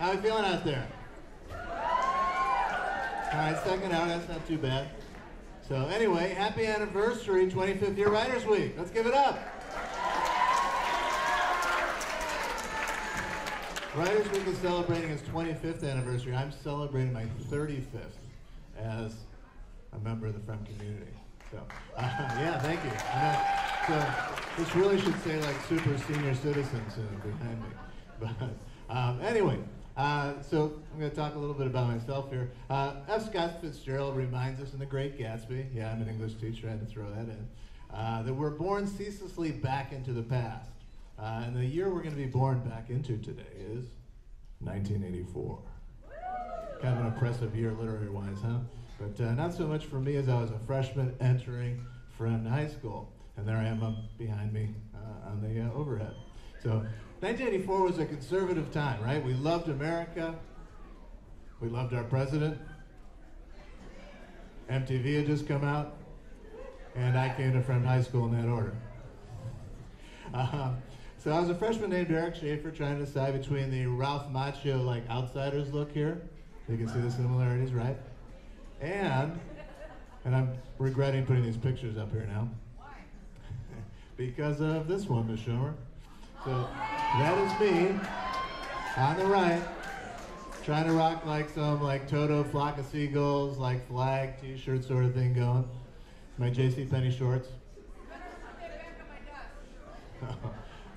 How are we feeling out there? All right, second out, that's not too bad. So anyway, happy anniversary, 25th year Writers Week. Let's give it up. Writers Week is celebrating its 25th anniversary. I'm celebrating my 35th as a member of the Frem community. So, yeah, thank you. So this really should say like super senior citizens behind me. But anyway, so I'm going to talk a little bit about myself here. F. Scott Fitzgerald reminds us in The Great Gatsby, yeah, I'm an English teacher, I had to throw that in, that we're born ceaselessly back into the past. And the year we're going to be born back into today is 1984. Kind of an impressive year literary-wise, huh? But not so much for me as I was a freshman entering Friend High School. And there I am up behind me on the overhead. So 1984 was a conservative time, right? We loved America. We loved our president. MTV had just come out. And I came to Friend High School in that order. So I was a freshman named Eric Schaefer trying to decide between the Ralph Macchio like outsiders look here. You can see the similarities, right? And I'm regretting putting these pictures up here now. Why? Because of this one, Ms. Schomer. So that is me on the right, trying to rock like some like Toto, Flock of Seagulls, like flag t-shirt sort of thing going. My JCPenney shorts.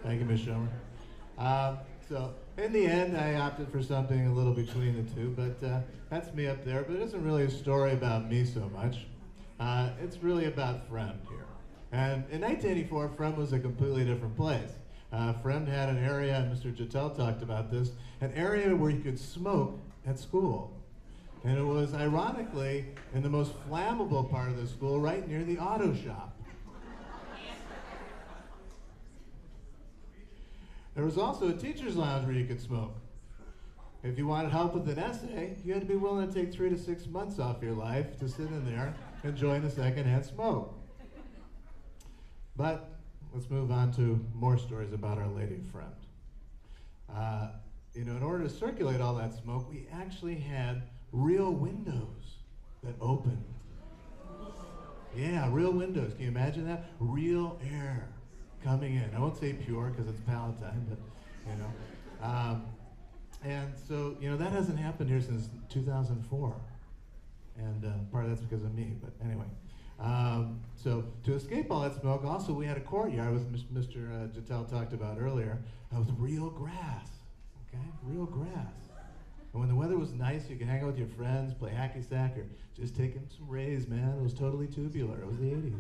Thank you, Ms. Schomer. So in the end, I opted for something a little between the two, but that's me up there. But it isn't really a story about me so much. It's really about Friend here. And in 1984, Friend was a completely different place. Friend had an area, and Mr. Jattel talked about this, an area where you could smoke at school. And it was, ironically, in the most flammable part of the school, right near the auto shop. There was also a teacher's lounge where you could smoke. If you wanted help with an essay, you had to be willing to take 3 to 6 months off your life to sit in there enjoying a secondhand smoke. But let's move on to more stories about Our Lady of Friend. You know, in order to circulate all that smoke, we actually had real windows that opened. Yeah, real windows. Can you imagine that? Real air coming in. I won't say pure because it's Palatine, but you know. And so, you know, that hasn't happened here since 2004. And part of that's because of me, but anyway. So to escape all that smoke, also we had a courtyard, with Mr. Jattel talked about earlier, with real grass, okay? Real grass. And when the weather was nice, you could hang out with your friends, play hacky sack, or just take in some rays, man. It was totally tubular. It was the 80s.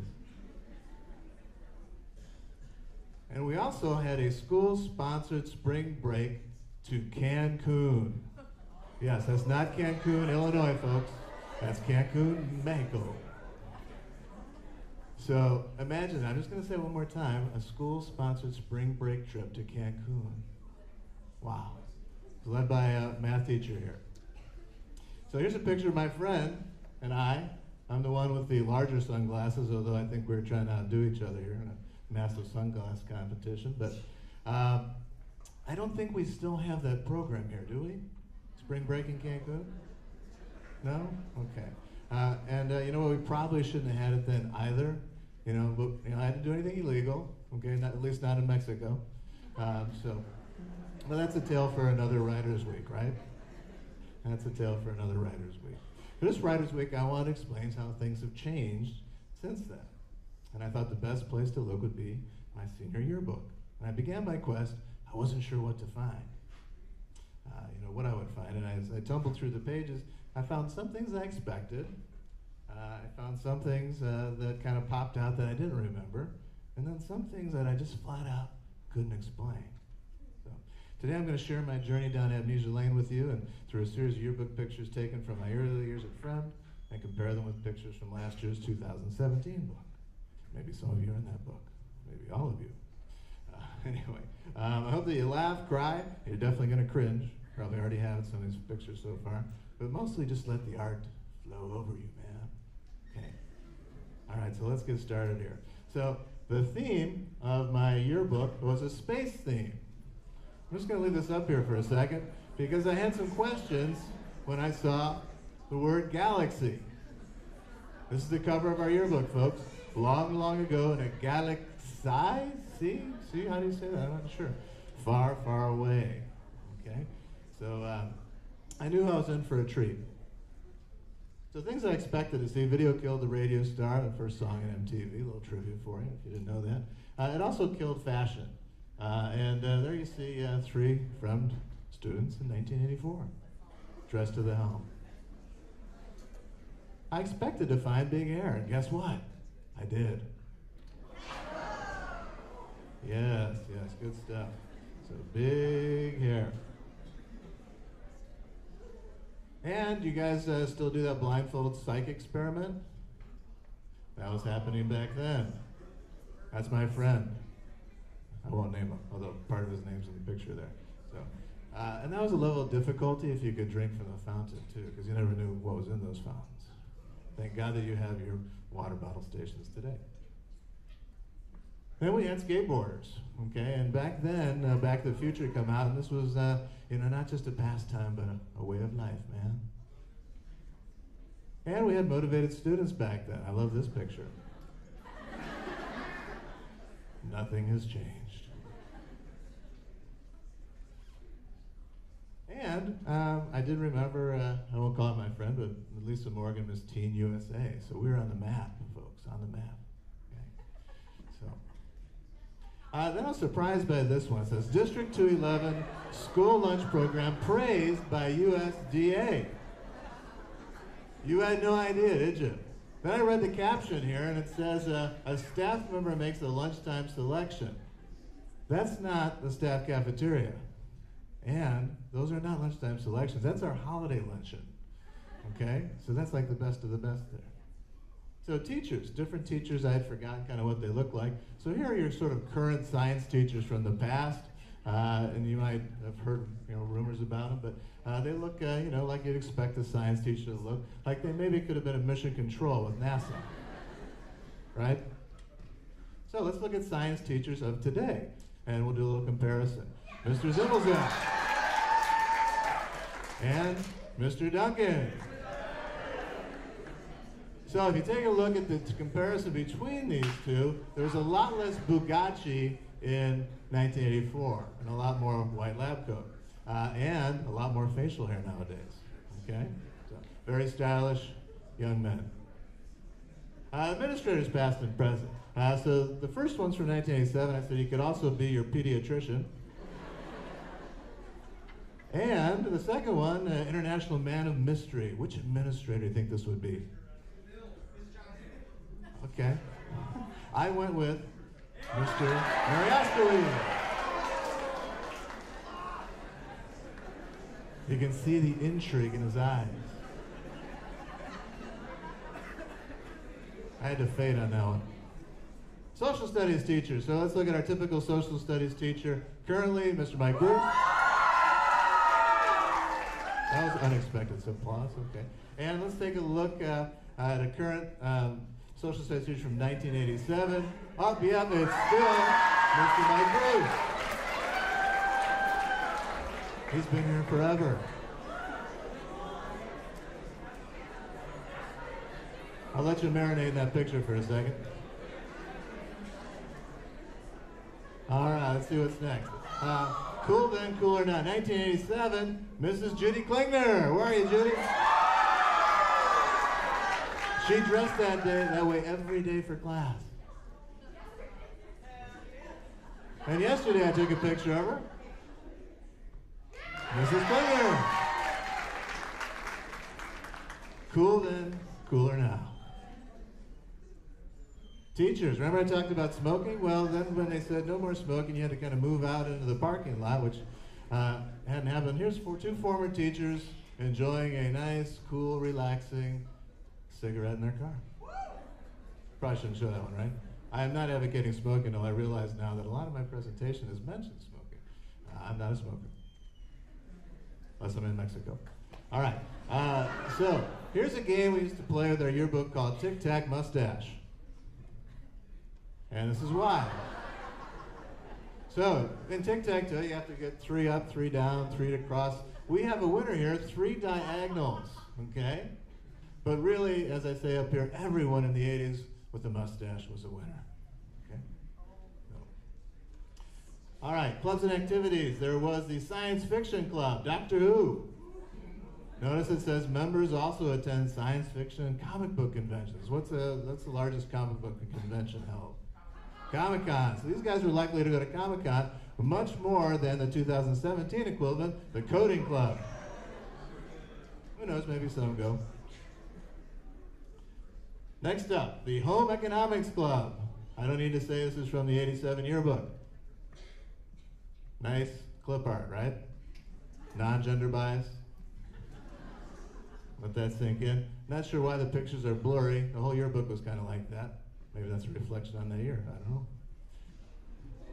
And we also had a school-sponsored spring break to Cancun. Yes, that's not Cancun, Illinois, folks. That's Cancun, Mexico. So imagine, I'm just going to say it one more time, a school-sponsored spring break trip to Cancun. Wow. Led by a math teacher here. So here's a picture of my friend and I. I'm the one with the larger sunglasses, although I think we're trying to outdo each other here in a massive sunglass competition. But I don't think we still have that program here, do we? Spring break in Cancun? No? Okay. And you know what, we probably shouldn't have had it then either. You know, but, you know, I didn't do anything illegal, okay, not, at least not in Mexico. Well, that's a tale for another Writers Week, right? That's a tale for another Writers Week. For this Writers Week, I want to explain how things have changed since then. And I thought the best place to look would be my senior yearbook. And I began my quest. I wasn't sure what to find. You know, what I would find. And as I tumbled through the pages, I found some things I expected. I found some things that kind of popped out that I didn't remember. And then some things that I just flat out couldn't explain. Today I'm going to share my journey down Amnesia Lane with you and through a series of yearbook pictures taken from my early years at Friend and compare them with pictures from last year's 2017 book. Maybe some of you are in that book. Maybe all of you. Anyway, I hope that you laugh, cry. You're definitely going to cringe. Probably already have some of these pictures so far. But mostly just let the art flow over you, man. Okay. All right, so let's get started here. So the theme of my yearbook was a space theme. I'm just going to leave this up here for a second. because I had some questions when I saw the word galaxy. This is the cover of our yearbook, folks. Long, long ago in a galaxy, see, how do you say that? I'm not sure. Far, far away, okay? So I knew I was in for a treat. So things I expected to see: video killed the radio star, the first song on MTV, a little trivia for you if you didn't know that. It also killed fashion. And there you see 3 from students in 1984, dressed to the helm. I expected to find big hair, and guess what? I did. Yes, good stuff. So big hair. And you guys still do that blindfolded psych experiment? That was happening back then. That's my friend. I won't name him, although part of his name's in the picture there. So, and that was a level of difficulty if you could drink from the fountain too, because you never knew what was in those fountains. Thank God that you have your water bottle stations today. Then we had skateboarders, okay? And back then, Back to the Future come out, and this was, not just a pastime, but a way of life, man. And we had motivated students back then. I love this picture. Nothing has changed. And I did remember, I won't call it my friend, but Lisa Morgan, Miss Teen USA. So we were on the map, folks, on the map. Okay. So then I was surprised by this one. It says, District 211 School Lunch Program praised by USDA. You had no idea, did you? Then I read the caption here, and it says, a staff member makes a lunchtime selection. That's not the staff cafeteria. And those are not lunchtime selections. That's our holiday luncheon. Okay? So that's like the best of the best there. So teachers, different teachers, I had forgotten kind of what they look like. So here are your sort of current science teachers from the past. And you might have heard rumors about them, but they look like you'd expect a science teacher to look. Like they maybe could have been a mission control with NASA. Right? So let's look at science teachers of today. And we'll do a little comparison. Mr. Zimmelzak. And Mr. Duncan. So if you take a look at the comparison between these two, there's a lot less Bugatti in 1984 and a lot more white lab coat and a lot more facial hair nowadays. Okay, so very stylish young men. Administrators past and present. So the first one's from 1987. I said he could also be your pediatrician. And the second one, International Man of Mystery. Which administrator do you think this would be? Okay. I went with Mr. Mariastoli. You can see the intrigue in his eyes. I had to fade on that one. Social studies teacher. So let's look at our typical social studies teacher. Currently, Mr. Mike Bruce. That was unexpected applause, okay. And let's take a look at a current social studies teacher from 1987. Up, yep, it's still Mr. Mike Bruce. He's been here forever. I'll let you marinate in that picture for a second. All right, let's see what's next. Cool then, cooler now. 1987, Mrs. Judy Klingner. Where are you, Judy? She dressed that way every day for class. And yesterday I took a picture of her. Mrs. Klingner. Cool then, cooler now. Teachers, remember I talked about smoking? Well, then when they said no more smoking, you had to kind of move out into the parking lot, which hadn't happened. Here's two former teachers enjoying a nice, cool, relaxing cigarette in their car. Probably shouldn't show that one, right? I am not advocating smoking, though I realize now that a lot of my presentation has mentioned smoking. I'm not a smoker, unless I'm in Mexico. All right, so here's a game we used to play with our yearbook called Tic Tac Mustache. And this is why. So, in tic-tac-toe, you have to get 3 up, 3 down, 3 to cross we have a winner here, 3 diagonals, okay? But really, as I say up here, everyone in the 80s with a mustache was a winner, okay? No. All right, clubs and activities. There was the Science Fiction Club, Doctor Who. Notice it says members also attend science fiction and comic book conventions. What's the largest comic book convention held? Comic-Con. So these guys are likely to go to Comic-Con much more than the 2017 equivalent, the Coding Club. Who knows, maybe some go. Next up, the Home Economics Club. I don't need to say this is from the 87 yearbook. Nice clip art, right? Non-gender bias. Let that sink in. Not sure why the pictures are blurry. The whole yearbook was kind of like that. Maybe that's a reflection on that year. I don't know.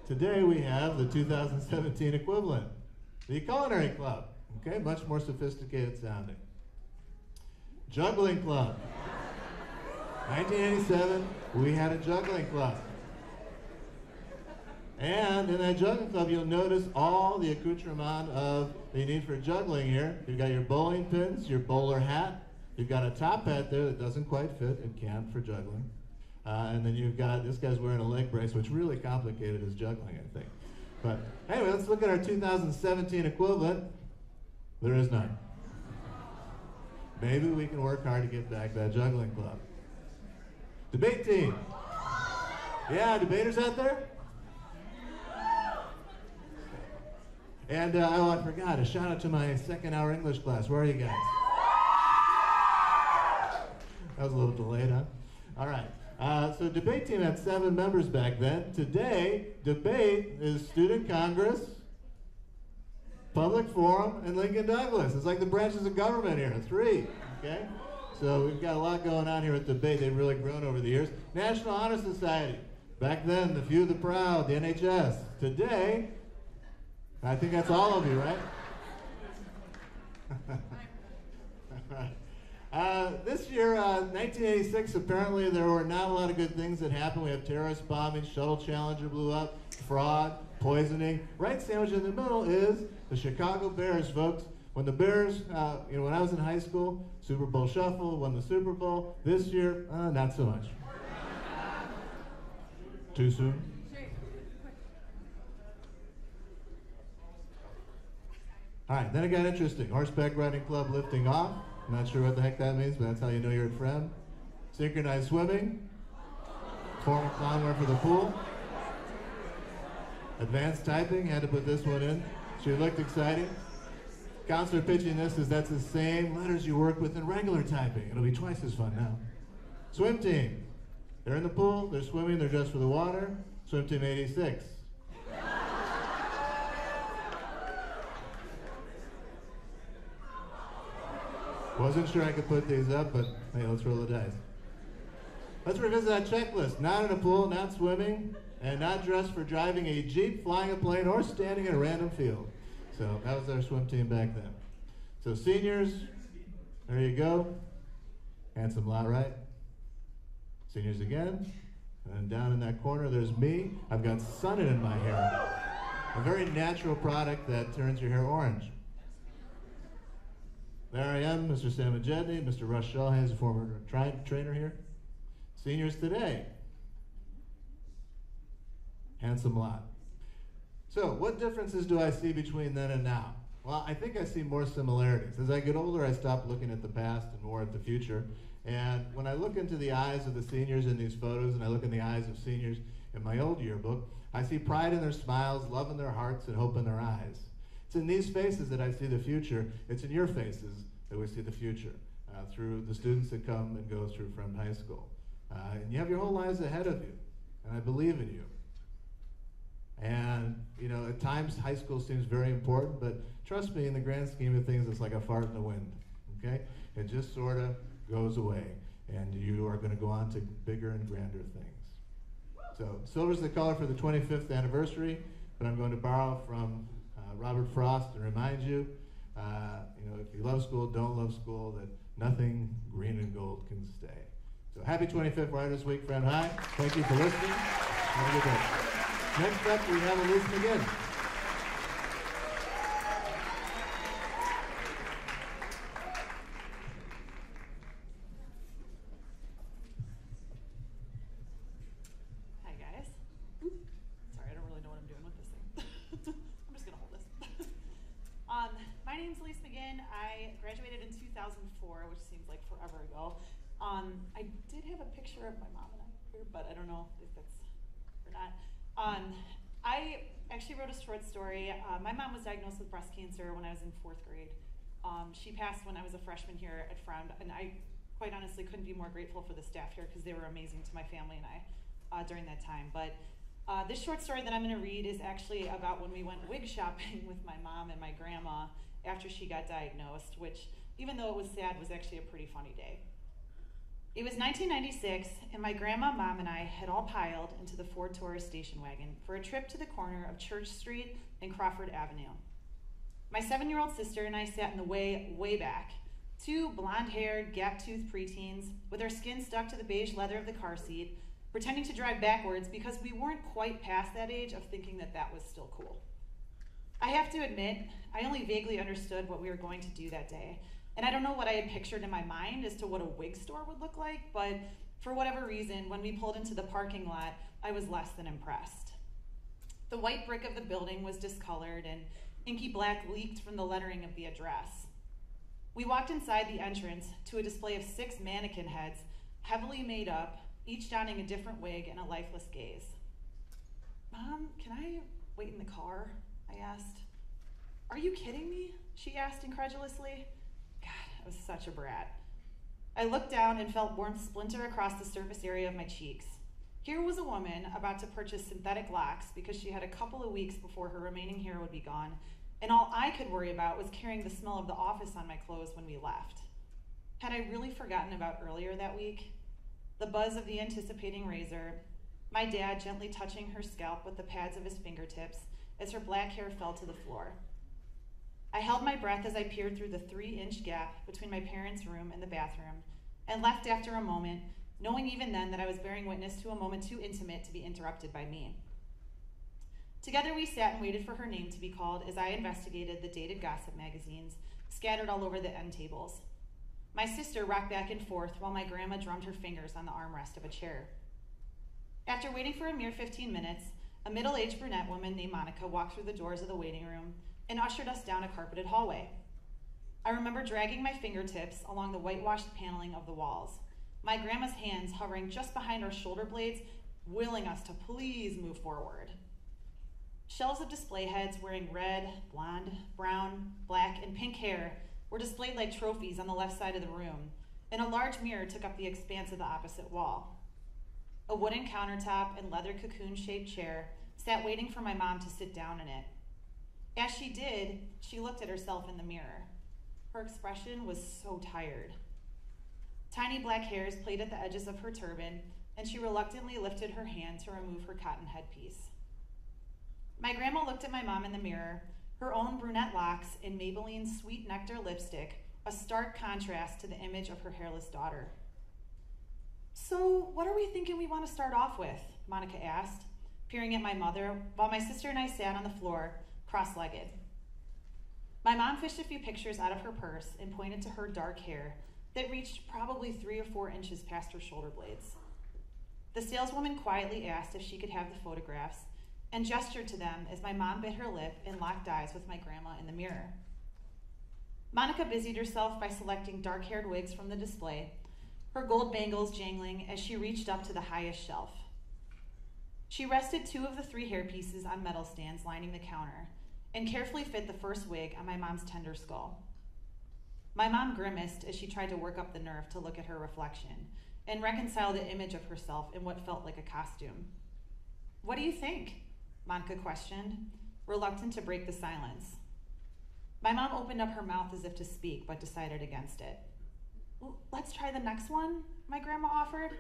Today we have the 2017 equivalent, the Culinary Club. Okay, much more sophisticated sounding. Juggling Club. 1987, we had a juggling club. And in that juggling club, you'll notice all the accoutrement that you need for juggling here. You've got your bowling pins, your bowler hat. You've got a top hat there that doesn't quite fit. It can for juggling. And then you've got, this guy's wearing a leg brace, which really complicated his juggling, I think. But anyway, let's look at our 2017 equivalent. There is none. Maybe we can work hard to get back that juggling club. Debate team. Yeah, debaters out there? And oh, I forgot, a shout out to my second hour English class. Where are you guys? That was a little delayed, huh? All right. So debate team had 7 members back then. Today, debate is Student Congress, Public Forum, and Lincoln Douglas. It's like the branches of government here, 3, okay? So we've got a lot going on here with debate. They've really grown over the years. National Honor Society. Back then, the few, the proud, the NHS. Today, I think that's all of you, right? This year, 1986, apparently there were not a lot of good things that happened. We have terrorist bombings, shuttle Challenger blew up, fraud, poisoning. Right sandwiched in the middle is the Chicago Bears, folks. When the Bears, when I was in high school, Super Bowl Shuffle, won the Super Bowl. This year, not so much. Too soon? All right, then it got interesting. Horseback riding club lifting off. I'm not sure what the heck that means, but that's how you know you're a friend. Synchronized swimming. Formal clownwear for the pool. Advanced typing, had to put this one in. She looked exciting. Counselor pitching this is that's the same letters you work with in regular typing. It'll be twice as fun now. Swim team. They're in the pool, they're swimming, they're dressed for the water. Swim team 86. Wasn't sure I could put these up, but hey, let's roll the dice. Let's revisit that checklist. Not in a pool, not swimming, and not dressed for driving a Jeep, flying a plane, or standing in a random field. So that was our swim team back then. So seniors, there you go. Handsome lot, right? Seniors again. And down in that corner, there's me. I've got sunnin in my hair. A very natural product that turns your hair orange. There I am, Mr. Sam Majedny, Mr. Russ Shawhan is a former trainer here. Seniors today. Handsome lot. So, what differences do I see between then and now? Well, I think I see more similarities. As I get older, I stop looking at the past and more at the future. And when I look into the eyes of the seniors in these photos, and I look in the eyes of seniors in my old yearbook, I see pride in their smiles, love in their hearts, and hope in their eyes. It's in these faces that I see the future. It's in your faces that we see the future through the students that come and go through Friend High School. And you have your whole lives ahead of you, and I believe in you. And, you know, at times high school seems very important, but trust me, in the grand scheme of things, it's like a fart in the wind, okay? It just sort of goes away, and you are going to go on to bigger and grander things. So, silver's the color for the 25th anniversary, but I'm going to borrow from Robert Frost and remind you, if you love school, don't love school, that nothing green and gold can stay. So happy 25th Writers Week, Friend High. Thank you for listening. Have a good day. Next up, we have Elise McGinn. name's Elise McGinn. I graduated in 2004, which seems like forever ago. I did have a picture of my mom and I here, but I don't know if that's or not. I actually wrote a short story. My mom was diagnosed with breast cancer when I was in 4th grade. She passed when I was a freshman here at Fround, and I quite honestly couldn't be more grateful for the staff here because they were amazing to my family and I during that time. But this short story that I'm going to read is actually about when we went wig shopping with my mom and my grandma after she got diagnosed, which, even though it was sad, was actually a pretty funny day. It was 1996, and my grandma, mom, and I had all piled into the Ford Taurus station wagon for a trip to the corner of Church Street and Crawford Avenue. My 7-year-old sister and I sat in the way back, 2 blonde-haired, gap-toothed preteens with our skin stuck to the beige leather of the car seat, pretending to drive backwards because we weren't quite past that age of thinking that that was still cool. I have to admit, I only vaguely understood what we were going to do that day, and I don't know what I had pictured in my mind as to what a wig store would look like, but for whatever reason, when we pulled into the parking lot, I was less than impressed. The white brick of the building was discolored, and inky black leaked from the lettering of the address. We walked inside the entrance to a display of 6 mannequin heads, heavily made up, each donning a different wig and a lifeless gaze. "Mom, can I wait in the car?" I asked. "Are you kidding me?" she asked incredulously. God, I was such a brat. I looked down and felt warmth splinter across the surface area of my cheeks. Here was a woman about to purchase synthetic locks because she had a couple of weeks before her remaining hair would be gone, and all I could worry about was carrying the smell of the office on my clothes when we left. Had I really forgotten about earlier that week? The buzz of the anticipating razor, my dad gently touching her scalp with the pads of his fingertips as her black hair fell to the floor. I held my breath as I peered through the 3-inch gap between my parents' room and the bathroom, and left after a moment, knowing even then that I was bearing witness to a moment too intimate to be interrupted by me. Together we sat and waited for her name to be called as I investigated the dated gossip magazines scattered all over the end tables. My sister rocked back and forth while my grandma drummed her fingers on the armrest of a chair. After waiting for a mere 15 minutes, a middle-aged brunette woman named Monica walked through the doors of the waiting room and ushered us down a carpeted hallway. I remember dragging my fingertips along the whitewashed paneling of the walls, my grandma's hands hovering just behind our shoulder blades, willing us to please move forward. Shelves of display heads wearing red, blonde, brown, black, and pink hair were displayed like trophies on the left side of the room, and a large mirror took up the expanse of the opposite wall. A wooden countertop and leather cocoon-shaped chair sat waiting for my mom to sit down in it. As she did, she looked at herself in the mirror. Her expression was so tired. Tiny black hairs played at the edges of her turban, and she reluctantly lifted her hand to remove her cotton headpiece. My grandma looked at my mom in the mirror, her own brunette locks and Maybelline's Sweet Nectar lipstick, a stark contrast to the image of her hairless daughter. "So, what are we thinking we want to start off with?" Monica asked, peering at my mother, while my sister and I sat on the floor, cross-legged. My mom fished a few pictures out of her purse and pointed to her dark hair that reached probably 3 or 4 inches past her shoulder blades. The saleswoman quietly asked if she could have the photographs and gestured to them as my mom bit her lip and locked eyes with my grandma in the mirror. Monica busied herself by selecting dark-haired wigs from the display, her gold bangles jangling as she reached up to the highest shelf. She rested 2 of the 3 hairpieces on metal stands lining the counter and carefully fit the first wig on my mom's tender skull. My mom grimaced as she tried to work up the nerve to look at her reflection and reconcile the image of herself in what felt like a costume. "What do you think?" Monica questioned, reluctant to break the silence. My mom opened up her mouth as if to speak, but decided against it. "Let's try the next one," my grandma offered,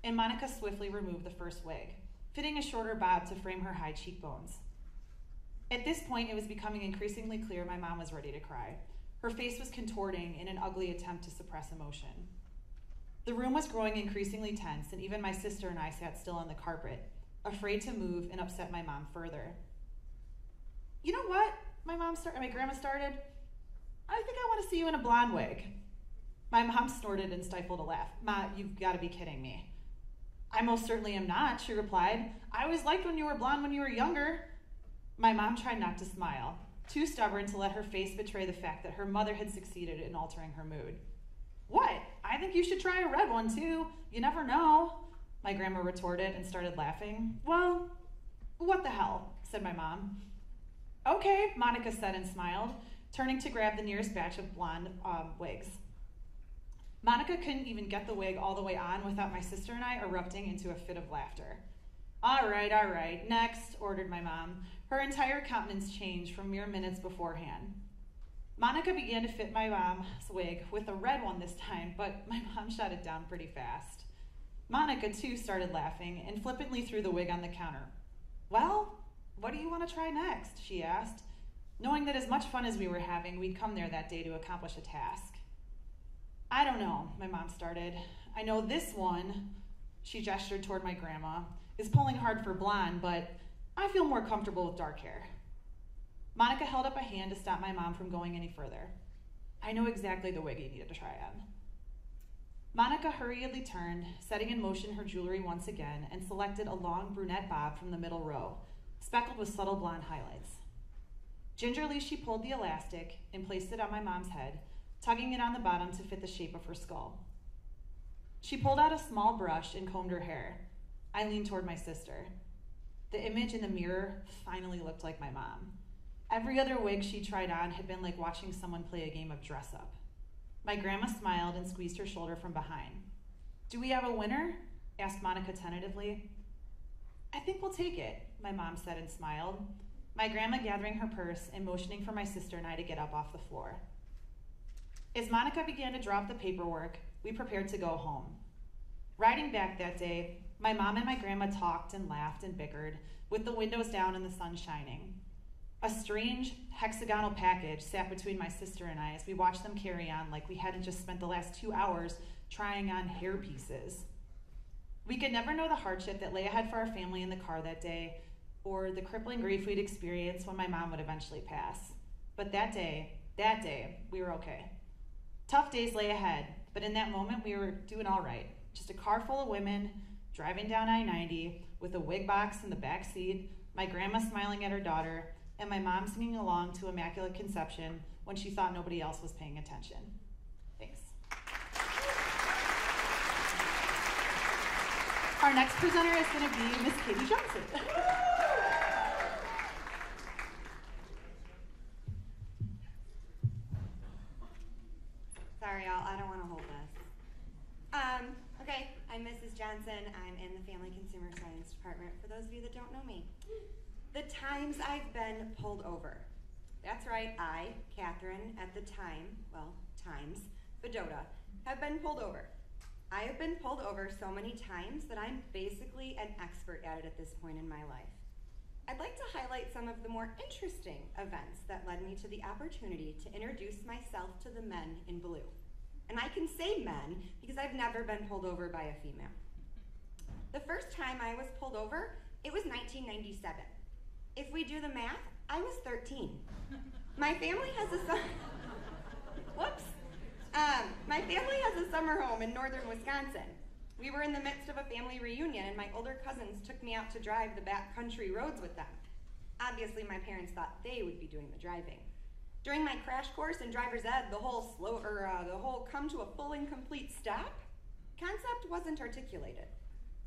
and Monica swiftly removed the first wig, fitting a shorter bob to frame her high cheekbones. At this point, it was becoming increasingly clear my mom was ready to cry. Her face was contorting in an ugly attempt to suppress emotion. The room was growing increasingly tense, and even my sister and I sat still on the carpet, afraid to move and upset my mom further. "You know what?" my grandma started. "I think I want to see you in a blonde wig." My mom snorted and stifled a laugh. "Ma, you've got to be kidding me." "I most certainly am not," she replied. "I always liked when you were blonde when you were younger." My mom tried not to smile. too stubborn to let her face betray the fact that her mother had succeeded in altering her mood. "What? I think you should try a red one too. You never know," my grandma retorted and started laughing. "Well, what the hell," said my mom. "Okay," Monica said and smiled, turning to grab the nearest batch of blonde wigs. Monica couldn't even get the wig all the way on without my sister and I erupting into a fit of laughter. All right, next," ordered my mom. Her entire countenance changed from mere minutes beforehand. Monica began to fit my mom's wig with a red one this time, but my mom shot it down pretty fast. Monica, too, started laughing and flippantly threw the wig on the counter. "Well, what do you want to try next?" she asked, knowing that as much fun as we were having, we'd come there that day to accomplish a task. "I don't know," my mom started. "I know this one," she gestured toward my grandma, "is pulling hard for blonde, but I feel more comfortable with dark hair." Monica held up a hand to stop my mom from going any further. "I know exactly the wig you needed to try on." Monica hurriedly turned, setting in motion her jewelry once again, and selected a long brunette bob from the middle row, speckled with subtle blonde highlights. Gingerly, she pulled the elastic and placed it on my mom's head, tugging it on the bottom to fit the shape of her skull. She pulled out a small brush and combed her hair. I leaned toward my sister. The image in the mirror finally looked like my mom. Every other wig she tried on had been like watching someone play a game of dress-up. My grandma smiled and squeezed her shoulder from behind. "Do we have a winner?" asked Monica tentatively. "I think we'll take it," my mom said and smiled, my grandma gathering her purse and motioning for my sister and I to get up off the floor. As Monica began to drop the paperwork, we prepared to go home. Riding back that day, my mom and my grandma talked and laughed and bickered, with the windows down and the sun shining. A strange hexagonal package sat between my sister and I as we watched them carry on like we hadn't just spent the last 2 hours trying on hair pieces. We could never know the hardship that lay ahead for our family in the car that day, or the crippling grief we'd experience when my mom would eventually pass. But that day, we were okay. Tough days lay ahead, but in that moment we were doing all right. Just a car full of women driving down I-90 with a wig box in the back seat, my grandma smiling at her daughter, and my mom singing along to Immaculate Conception when she thought nobody else was paying attention. Thanks. Our next presenter is going to be Miss Katie Johnson. Sorry, y'all, I don't want to hold this. Okay, I'm Mrs. Johnson. I'm in the Family Consumer Science Department, for those of you that don't know me. The times I've been pulled over. That's right, I, Catherine, at the time, Bedota, have been pulled over. I have been pulled over so many times that I'm basically an expert at it at this point in my life. I'd like to highlight some of the more interesting events that led me to the opportunity to introduce myself to the men in blue. And I can say men because I've never been pulled over by a female. The first time I was pulled over, it was 1997. If we do the math, I was 13. My family has a my family has a summer home in northern Wisconsin. We were in the midst of a family reunion and my older cousins took me out to drive the backcountry roads with them. Obviously my parents thought they would be doing the driving. During my crash course in driver's ed, the whole come to a full and complete stop concept wasn't articulated.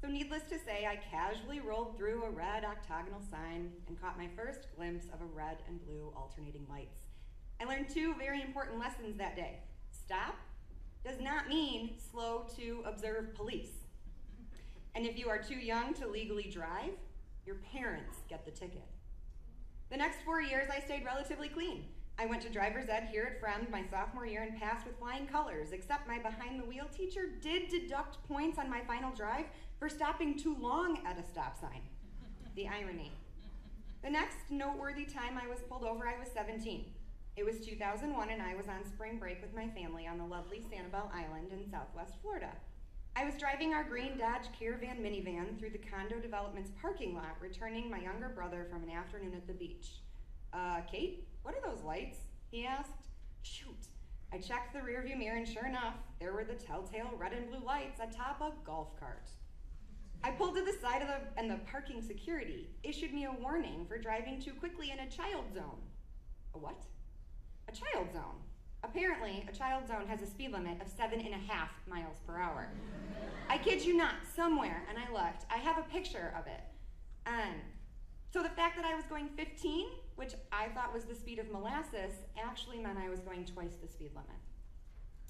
So needless to say, I casually rolled through a red octagonal sign and caught my first glimpse of a red and blue alternating lights. I learned 2 very important lessons that day. Stop does not mean slow to observe police. And if you are too young to legally drive, your parents get the ticket. The next 4 years, I stayed relatively clean. I went to driver's ed here at Friend my sophomore year and passed with flying colors, except my behind-the-wheel teacher did deduct points on my final drive for stopping too long at a stop sign. The irony. The next noteworthy time I was pulled over, I was 17. It was 2001 and I was on spring break with my family on the lovely Sanibel Island in southwest Florida. I was driving our green Dodge Caravan minivan through the condo development's parking lot, returning my younger brother from an afternoon at the beach. Kate, what are those lights? He asked. Shoot. I checked the rearview mirror and sure enough, there were the telltale red and blue lights atop a golf cart. I pulled to the side and the parking security issued me a warning for driving too quickly in a child zone. A what? A child zone. Apparently, a child zone has a speed limit of 7.5 miles per hour. I kid you not, somewhere, and I looked, I have a picture of it. So the fact that I was going 15, which I thought was the speed of molasses, actually meant I was going twice the speed limit.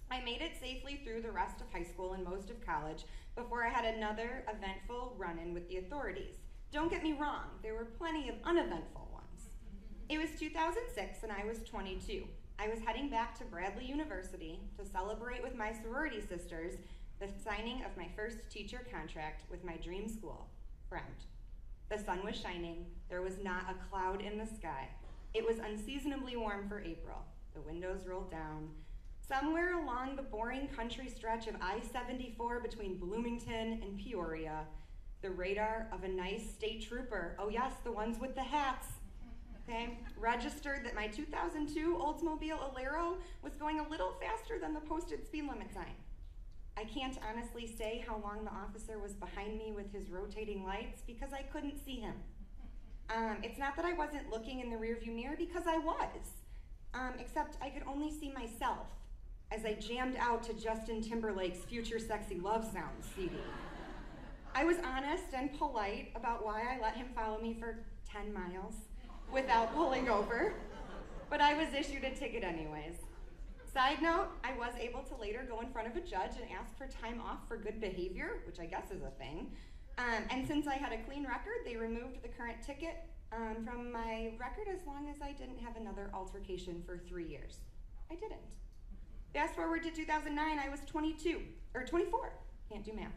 I made it safely through the rest of high school and most of college before I had another eventful run-in with the authorities. Don't get me wrong, there were plenty of uneventful ones. It was 2006 and I was 22. I was heading back to Bradley University to celebrate with my sorority sisters the signing of my first teacher contract with my dream school, Fremd. The sun was shining, there was not a cloud in the sky. It was unseasonably warm for April. The windows rolled down. Somewhere along the boring country stretch of I-74 between Bloomington and Peoria, the radar of a nice state trooper, oh yes, the ones with the hats, okay, registered that my 2002 Oldsmobile Alero was going a little faster than the posted speed limit sign. I can't honestly say how long the officer was behind me with his rotating lights because I couldn't see him. It's not that I wasn't looking in the rearview mirror, because I was, except I could only see myself as I jammed out to Justin Timberlake's Future Sexy Love Sounds CD. I was honest and polite about why I let him follow me for 10 miles without pulling over, but I was issued a ticket anyways. Side note, I was able to later go in front of a judge and ask for time off for good behavior, which I guess is a thing. And since I had a clean record, they removed the current ticket from my record as long as I didn't have another altercation for 3 years. I didn't. Fast forward to 2009, I was 24, can't do math.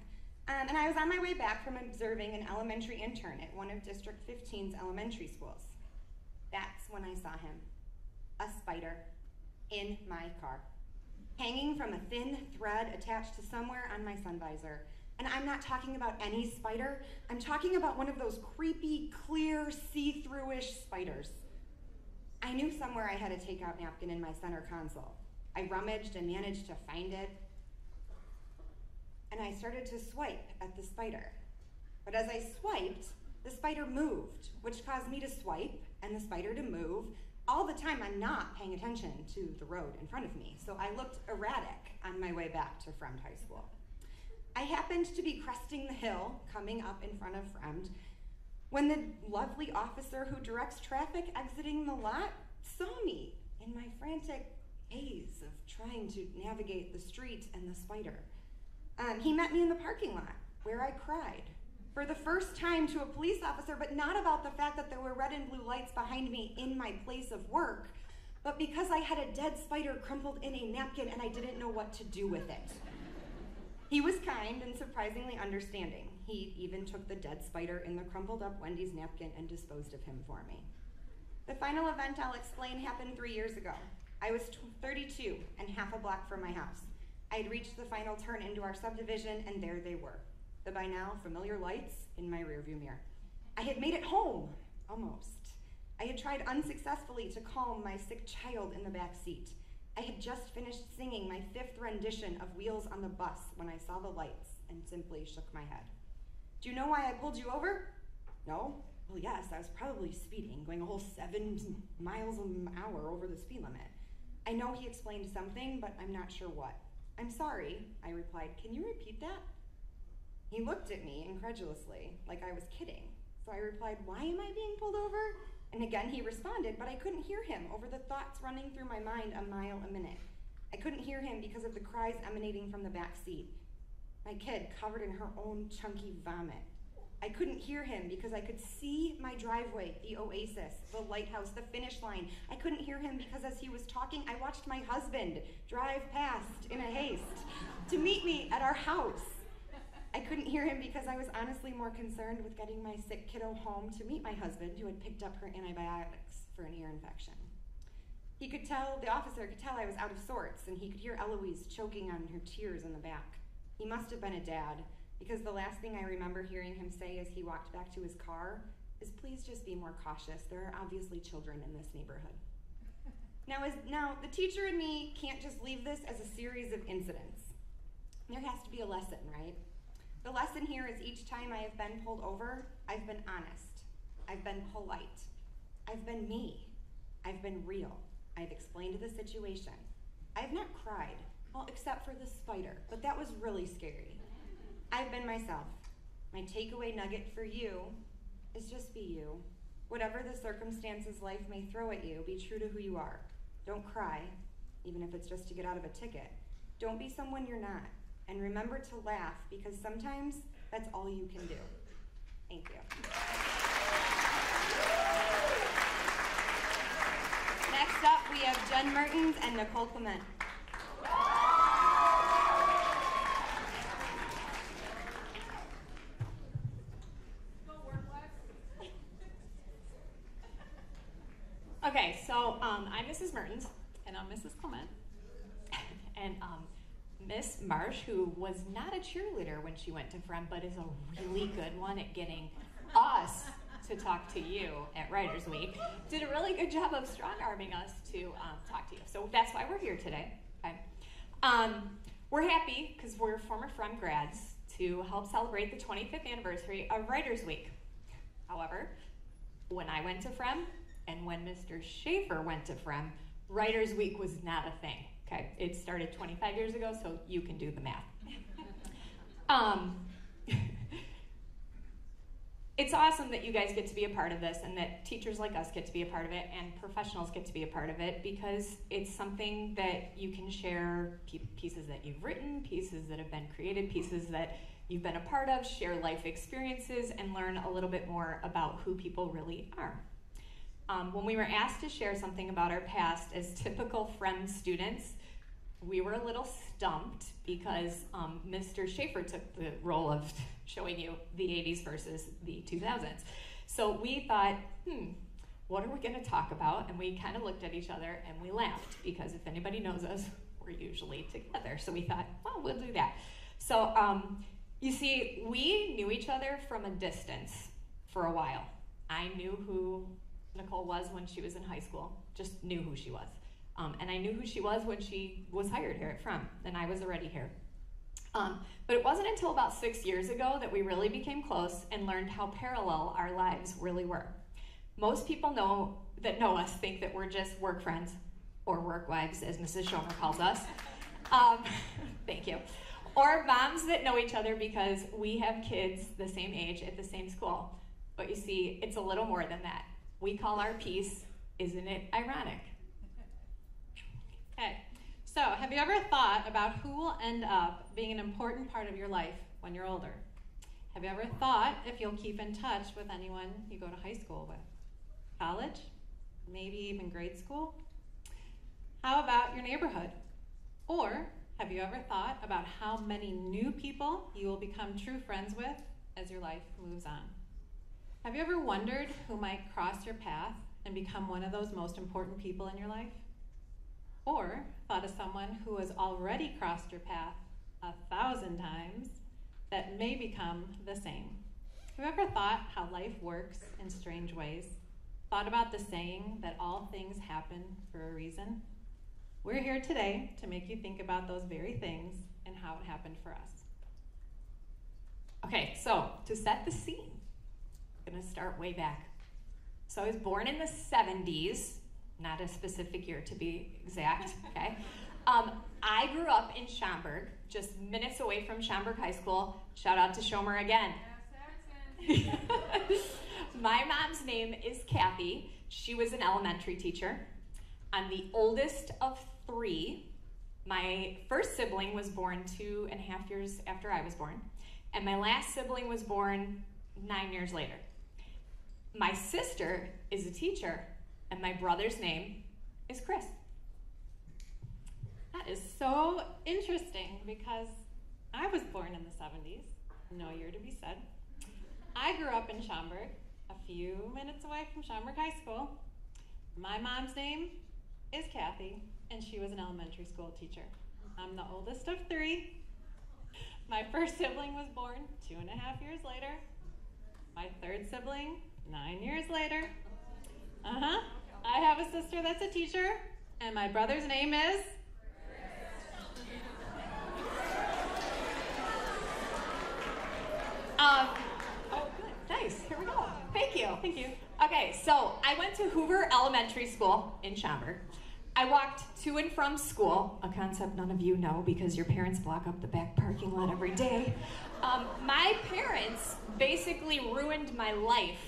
And I was on my way back from observing an elementary intern at one of District 15's elementary schools. That's when I saw him, a spider, in my car, hanging from a thin thread attached to somewhere on my sun visor. And I'm not talking about any spider, I'm talking about one of those creepy, clear, see-through-ish spiders. I knew somewhere I had a takeout napkin in my center console. I rummaged and managed to find it, and I started to swipe at the spider. But as I swiped, the spider moved, which caused me to swipe and the spider to move. All the time, I'm not paying attention to the road in front of me, so I looked erratic on my way back to Fremd High School. I happened to be cresting the hill, coming up in front of Fremd, when the lovely officer who directs traffic exiting the lot saw me in my frantic haze of trying to navigate the street and the spider. He met me in the parking lot, where I cried. For the first time to a police officer, but not about the fact that there were red and blue lights behind me in my place of work, but because I had a dead spider crumpled in a napkin and I didn't know what to do with it. He was kind and surprisingly understanding. He even took the dead spider in the crumpled up Wendy's napkin and disposed of him for me. The final event I'll explain happened 3 years ago. I was 32 and half a block from my house. I had reached the final turn into our subdivision and there they were. The by now familiar lights in my rearview mirror. I had made it home, almost. I had tried unsuccessfully to calm my sick child in the back seat. I had just finished singing my 5th rendition of Wheels on the Bus when I saw the lights and simply shook my head. Do you know why I pulled you over? No? Well, yes, I was probably speeding, going a whole 7 miles an hour over the speed limit. I know he explained something, but I'm not sure what. I'm sorry, I replied. Can you repeat that? He looked at me incredulously, like I was kidding. So I replied, why am I being pulled over? And again he responded, but I couldn't hear him over the thoughts running through my mind a mile a minute. I couldn't hear him because of the cries emanating from the back seat. My kid covered in her own chunky vomit. I couldn't hear him because I could see my driveway, the oasis, the lighthouse, the finish line. I couldn't hear him because as he was talking, I watched my husband drive past in a haste to meet me at our house. I couldn't hear him because I was honestly more concerned with getting my sick kiddo home to meet my husband, who had picked up her antibiotics for an ear infection. The officer could tell I was out of sorts, and he could hear Eloise choking on her tears in the back. He must have been a dad, because the last thing I remember hearing him say as he walked back to his car is, please just be more cautious. There are obviously children in this neighborhood. Now, the teacher and me can't just leave this as a series of incidents. There has to be a lesson, right? The lesson here is each time I have been pulled over, I've been honest. I've been polite. I've been me. I've been real. I've explained the situation. I've not cried, well, except for the spider, but that was really scary. I've been myself. My takeaway nugget for you is just be you. Whatever the circumstances life may throw at you, be true to who you are. Don't cry, even if it's just to get out of a ticket. Don't be someone you're not. And remember to laugh, because sometimes that's all you can do. Thank you. Next up, we have Jen Mertens and Nicole Clement. Okay, so I'm Mrs. Mertens, and I'm Mrs. Clement. And Miss Marsh, who was not a cheerleader when she went to Friend, but is a really good one at getting us to talk to you at Writers Week, did a really good job of strong-arming us to talk to you. So that's why we're here today. Okay. We're happy, because we're former Friend grads, to help celebrate the 25th anniversary of Writers Week. However, when I went to Friend, and when Mr. Schaefer went to Friend, Writers Week was not a thing. Okay, it started 25 years ago, so you can do the math. It's awesome that you guys get to be a part of this, and that teachers like us get to be a part of it, and professionals get to be a part of it, because it's something that you can share pieces that you've written, pieces that have been created, pieces that you've been a part of, share life experiences, and learn a little bit more about who people really are. When we were asked to share something about our past as typical Friend students, we were a little stumped, because Mr. Schaefer took the role of showing you the 80s versus the 2000s. So we thought, what are we going to talk about? And we kind of looked at each other and we laughed, because if anybody knows us, we're usually together. So we thought, well, we'll do that. So you see, we knew each other from a distance for a while. I knew who Nicole was when she was in high school, just knew who she was. And I knew who she was when she was hired here at Friend, and I was already here. But it wasn't until about 6 years ago that we really became close and learned how parallel our lives really were. Most people know us think that we're just work friends, or work wives, as Mrs. Schomer calls us. Thank you. Or moms that know each other because we have kids the same age at the same school. But you see, it's a little more than that. We call our piece, Isn't It Ironic? Okay, so have you ever thought about who will end up being an important part of your life when you're older? Have you ever thought if you'll keep in touch with anyone you go to high school with? College? Maybe even grade school? How about your neighborhood? Or have you ever thought about how many new people you will become true friends with as your life moves on? Have you ever wondered who might cross your path and become one of those most important people in your life? Or thought of someone who has already crossed your path 1,000 times that may become the same? Have you ever thought how life works in strange ways? Thought about the saying that all things happen for a reason? We're here today to make you think about those very things and how it happened for us. Okay, so to set the scene, I'm going to start way back. So I was born in the 70s, not a specific year to be exact, okay? I grew up in Schaumburg, just minutes away from Schaumburg High School. Shout out to Schomer again. My mom's name is Kathy. She was an elementary teacher. I'm the oldest of 3. My first sibling was born 2.5 years after I was born, and my last sibling was born 9 years later. My sister is a teacher, and my brother's name is Chris. That is so interesting because I was born in the 70s, no year to be said. I grew up in Schaumburg, a few minutes away from Schaumburg High School. My mom's name is Kathy, and she was an elementary school teacher. I'm the oldest of 3. My first sibling was born 2.5 years later. My third sibling, 9 years later. I have a sister that's a teacher, and my brother's name is? Oh, good. Nice. Here we go. Thank you. Thank you. Okay. Okay, so I went to Hoover Elementary School in Schaumburg. I walked to and from school, a concept none of you know because your parents block up the back parking lot every day. My parents basically ruined my life,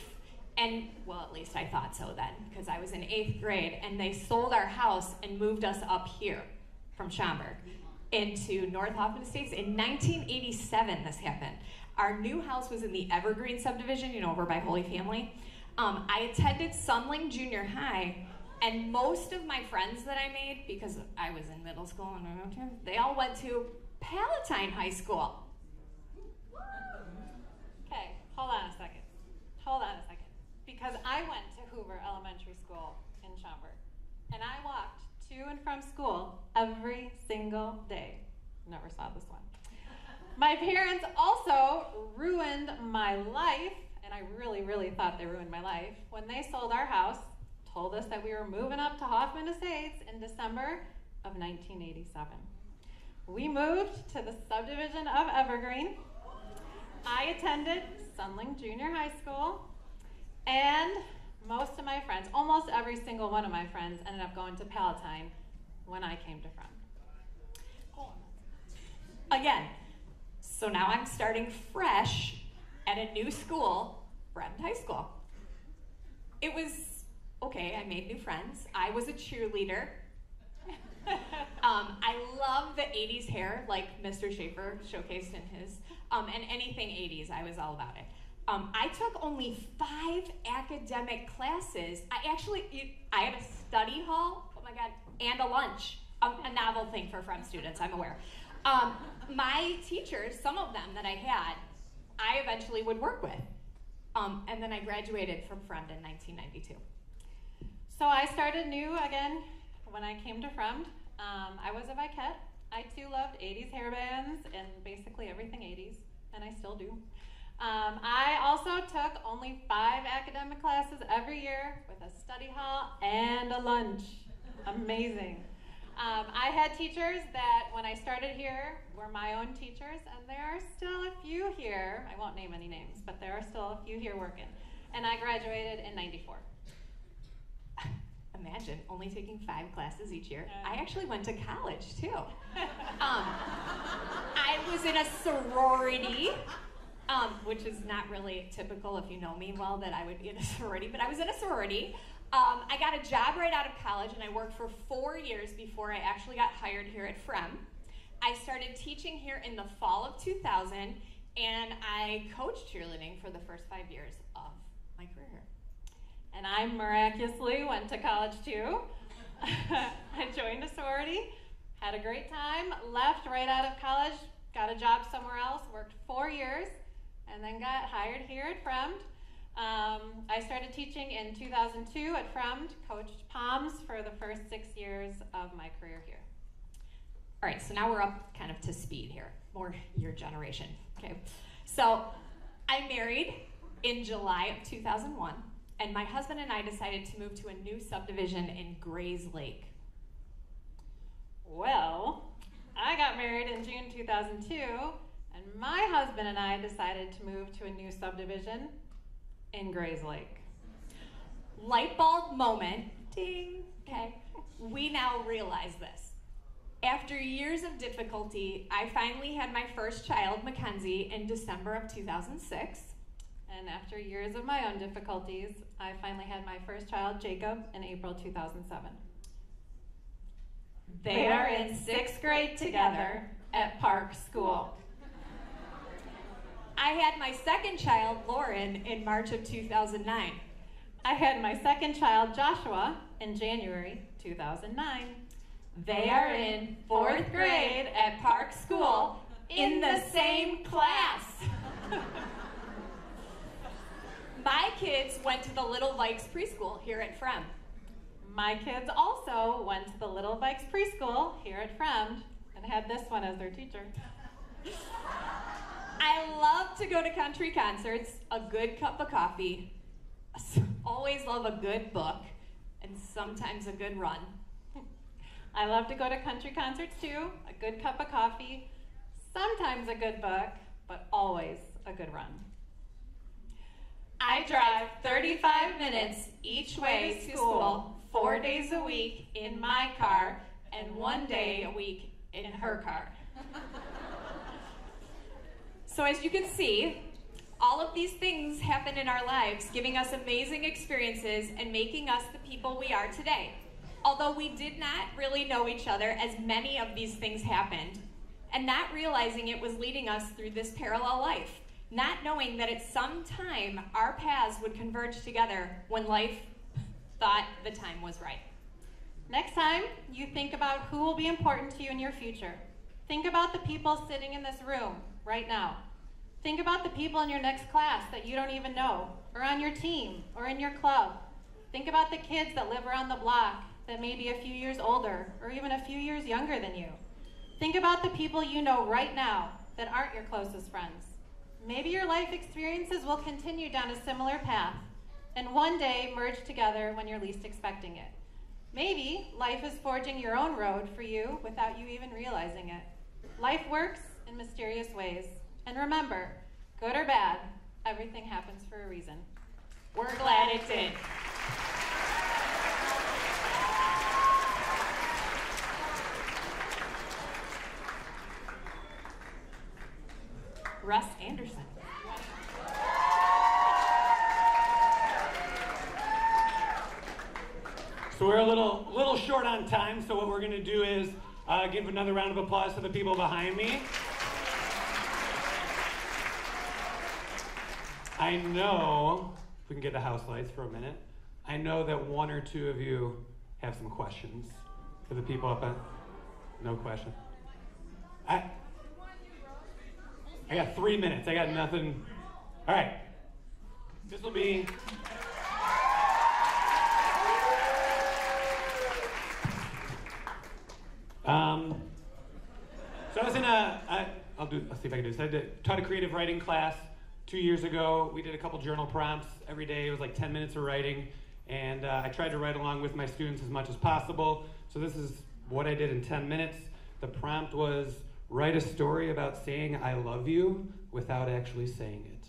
and, well, at least I thought so then, because I was in 8th grade, and they sold our house and moved us up here from Schaumburg into North Hoffman Estates. In 1987, this happened. Our new house was in the Evergreen subdivision, you know, over by Holy Family. I attended Sunling Junior High, and most of my friends that I made, because I was in middle school, and they all went to Palatine High School. Okay, hold on a second. Because I went to Hoover Elementary School in Schaumburg, and I walked to and from school every single day. Never saw this one. My parents also ruined my life, and I really, really thought they ruined my life, when they sold our house, told us that we were moving up to Hoffman Estates in December of 1987. We moved to the subdivision of Evergreen. I attended Sunling Junior High School, and most of my friends, almost every single one of my friends, ended up going to Palatine when I came to Friend. Again, so now I'm starting fresh at a new school, Friend High School. It was okay, I made new friends. I was a cheerleader. I love the 80s hair, like Mr. Schaefer showcased in his, and anything 80s, I was all about it. I took only 5 academic classes. I had a study hall, oh my God, and a lunch. A novel thing for Friend students, I'm aware. My teachers, some of them that I had, I eventually would work with. And then I graduated from Friend in 1992. So I started new again when I came to Friend. I was a Vikette. I too loved 80s hair bands and basically everything 80s, and I still do. I also took only 5 academic classes every year with a study hall and a lunch. Amazing. I had teachers that when I started here were my own teachers, and there are still a few here. I won't name any names, but there are still a few here working. And I graduated in 94. Imagine only taking 5 classes each year. I actually went to college too. I was in a sorority, which is not really typical if you know me well that I would be in a sorority, but I was in a sorority. I got a job right out of college, and I worked for 4 years before I actually got hired here at FREM. I started teaching here in the fall of 2000, and I coached cheerleading for the first 5 years of my career here. And I miraculously went to college too. I joined a sorority, had a great time, left right out of college, got a job somewhere else, worked 4 years, and then got hired here at FREMD. I started teaching in 2002 at FREMD, coached POMs for the first 6 years of my career here. All right, so now we're up kind of to speed here, more your generation, okay? So I married in July of 2001, and my husband and I decided to move to a new subdivision in Grays Lake. Well, I got married in June 2002, and my husband and I decided to move to a new subdivision in Grays Lake. Light bulb moment, ding, okay. We now realize this. After years of difficulty, I finally had my first child, Mackenzie, in December of 2006. And after years of my own difficulties, I finally had my first child, Jacob, in April 2007. They are in 6th grade together at Park School. I had my second child, Lauren, in March of 2009. I had my second child, Joshua, in January 2009. They are in 4th grade at Park School in the same class. My kids went to the Little Vikes preschool here at FREM. My kids also went to the Little Vikes preschool here at FREM and had this one as their teacher. I love to go to country concerts, a good cup of coffee, always love a good book, and sometimes a good run. I love to go to country concerts too, a good cup of coffee, sometimes a good book, but always a good run. I drive 35 minutes each way to school, 4 days a week in my car, and 1 day a week in her car. So as you can see, all of these things happen in our lives, giving us amazing experiences and making us the people we are today. Although we did not really know each other as many of these things happened, and not realizing it was leading us through this parallel life, not knowing that at some time our paths would converge together when life thought the time was right. Next time you think about who will be important to you in your future, think about the people sitting in this room right now. Think about the people in your next class that you don't even know, or on your team, or in your club. Think about the kids that live around the block that may be a few years older, or even a few years younger than you. Think about the people you know right now that aren't your closest friends. Maybe your life experiences will continue down a similar path, and one day merge together when you're least expecting it. Maybe life is forging your own road for you without you even realizing it. Life works in mysterious ways. And remember, good or bad, everything happens for a reason. We're glad it did. Russ Anderson. So we're a little short on time, so what we're going to do is give another round of applause to the people behind me. I know, if we can get the house lights for a minute, I know that one or two of you have some questions for the people up on. No question. I got 3 minutes. I got nothing. All right. This will be. So I was in I'll see if I can do this. I taught a creative writing class 2 years ago. We did a couple journal prompts every day. It was like 10 minutes of writing, and I tried to write along with my students as much as possible. So this is what I did in 10 minutes. The prompt was, write a story about saying I love you without actually saying it.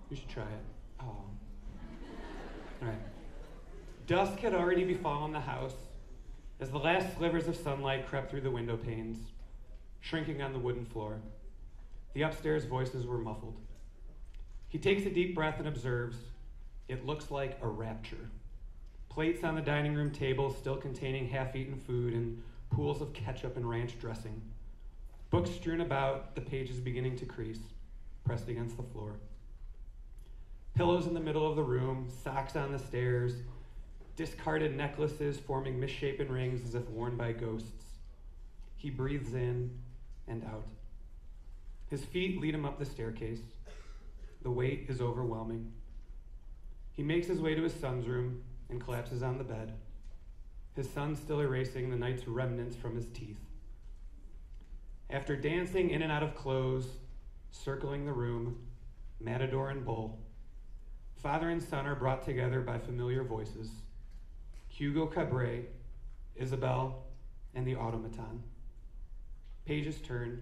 You should try it. Oh. All right. Dusk had already befallen the house as the last slivers of sunlight crept through the window panes, shrinking on the wooden floor. The upstairs voices were muffled. He takes a deep breath and observes. It looks like a rapture. Plates on the dining room table still containing half-eaten food and pools of ketchup and ranch dressing. Books strewn about, the pages beginning to crease, pressed against the floor. Pillows in the middle of the room, socks on the stairs, discarded necklaces forming misshapen rings as if worn by ghosts. He breathes in and out. His feet lead him up the staircase. The weight is overwhelming. He makes his way to his son's room and collapses on the bed, his son still erasing the night's remnants from his teeth. After dancing in and out of clothes, circling the room, matador and bull, father and son are brought together by familiar voices. Hugo Cabret, Isabel, and the automaton. Pages turn.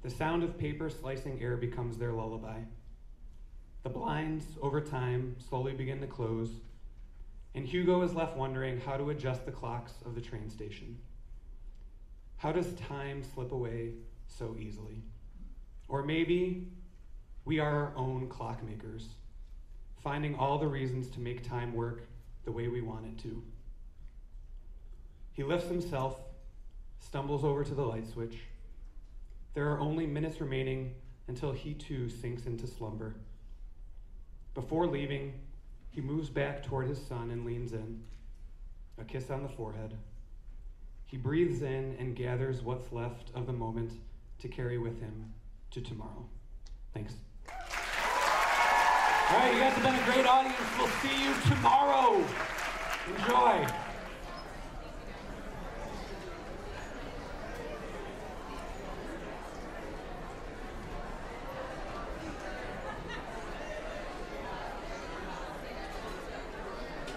The sound of paper slicing air becomes their lullaby. The blinds, over time, slowly begin to close, and Hugo is left wondering how to adjust the clocks of the train station. How does time slip away so easily? Or maybe we are our own clockmakers, finding all the reasons to make time work the way we want it to. He lifts himself, stumbles over to the light switch. There are only minutes remaining until he too sinks into slumber. Before leaving, he moves back toward his son and leans in, a kiss on the forehead. He breathes in and gathers what's left of the moment to carry with him to tomorrow. Thanks. All right, you guys have been a great audience. We'll see you tomorrow. Enjoy.